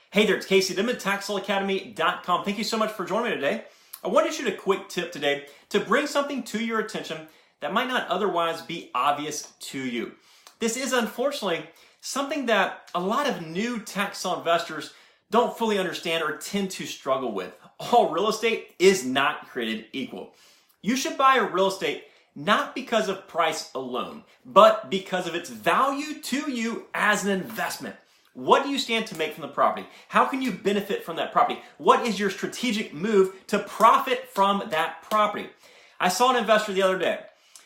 Hey there, it's Casey Dimon, TaxSaleAcademy.com. Thank you so much for joining me today. I want to shoot a quick tip today to bring something to your attention that might not otherwise be obvious to you. This is unfortunately something that a lot of new tax sale investors don't fully understand or tend to struggle with. All real estate is not created equal. You should buy a real estate not because of price alone, but because of its value to you as an investment. What do you stand to make from the property? How can you benefit from that property? What is your strategic move to profit from that property? I saw an investor the other day.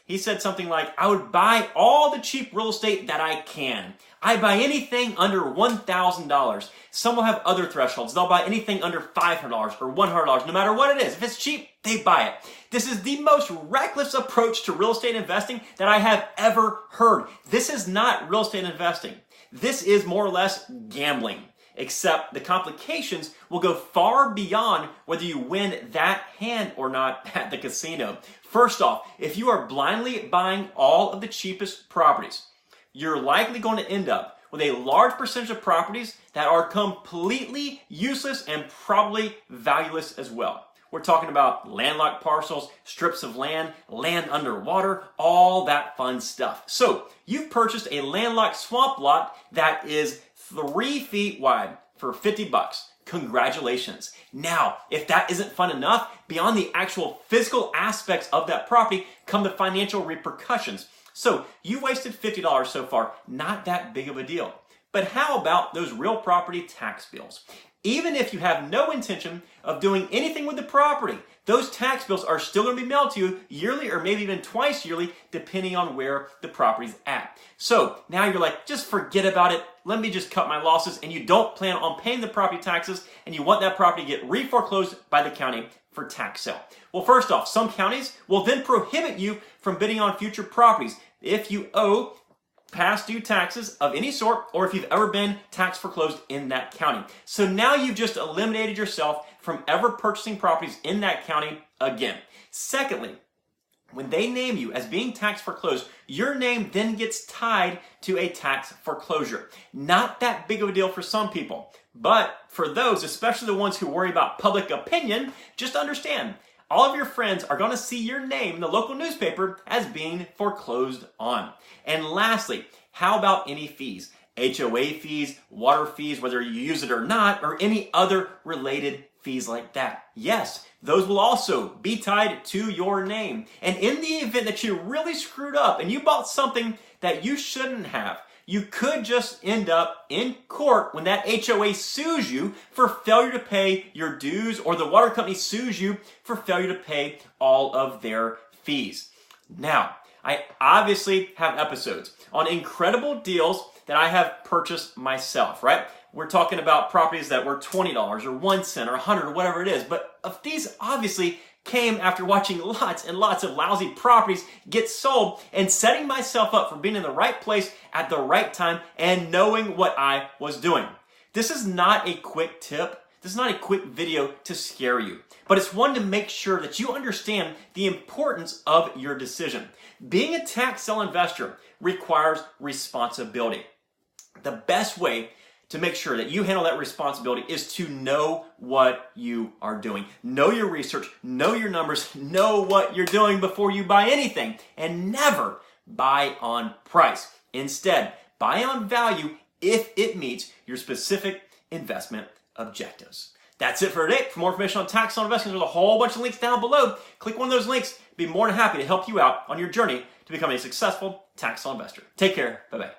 He said something like, I would buy all the cheap real estate that I can. I buy anything under $1,000. Some will have other thresholds. They'll buy anything under $500 or $100, no matter what it is. If it's cheap, they buy it. This is the most reckless approach to real estate investing that I have ever heard. This is not real estate investing. This is more or less gambling, except the complications will go far beyond whether you win that hand or not at the casino. First off, if you are blindly buying all of the cheapest properties, you're likely going to end up with a large percentage of properties that are completely useless and probably valueless as well. We're talking about landlocked parcels, strips of land, land underwater, all that fun stuff. So you've purchased a landlocked swamp lot that is 3 feet wide for $50. Congratulations. Now, if that isn't fun enough, beyond the actual physical aspects of that property come the financial repercussions. So you wasted $50 so far, not that big of a deal. But how about those real property tax bills? Even if you have no intention of doing anything with the property, those tax bills are still going to be mailed to you yearly or maybe even twice yearly, depending on where the property's at. So now you're like, just forget about it. Let me just cut my losses. And you don't plan on paying the property taxes and you want that property to get re-foreclosed by the county for tax sale. Well, first off, some counties will then prohibit you from bidding on future properties if you owe past due taxes of any sort, or if you've ever been tax foreclosed in that county. So now you've just eliminated yourself from ever purchasing properties in that county again. Secondly, when they name you as being tax foreclosed, your name then gets tied to a tax foreclosure. Not that big of a deal for some people, but for those, especially the ones who worry about public opinion, just understand, all of your friends are going to see your name in the local newspaper as being foreclosed on. And lastly, how about any fees? HOA fees, water fees, whether you use it or not, or any other related fees like that. Yes, those will also be tied to your name. And in the event that you really screwed up and you bought something that you shouldn't have, you could just end up in court when that HOA sues you for failure to pay your dues, or the water company sues you for failure to pay all of their fees. Now, I obviously have episodes on incredible deals that I have purchased myself, right? We're talking about properties that were $20 or 1 cent or 100 or whatever it is. But of these obviously came after watching lots and lots of lousy properties get sold and setting myself up for being in the right place at the right time and knowing what I was doing. This is not a quick tip. This is not a quick video to scare you, but it's one to make sure that you understand the importance of your decision. Being a tax sale investor requires responsibility. The best way to make sure that you handle that responsibility is to know what you are doing. Know your research, know your numbers, know what you're doing before you buy anything, and never buy on price. Instead, buy on value if it meets your specific investment objectives. That's it for today. For more information on tax sale investing, there's a whole bunch of links down below. Click one of those links. Be more than happy to help you out on your journey to become a successful tax sale investor. Take care. Bye-bye.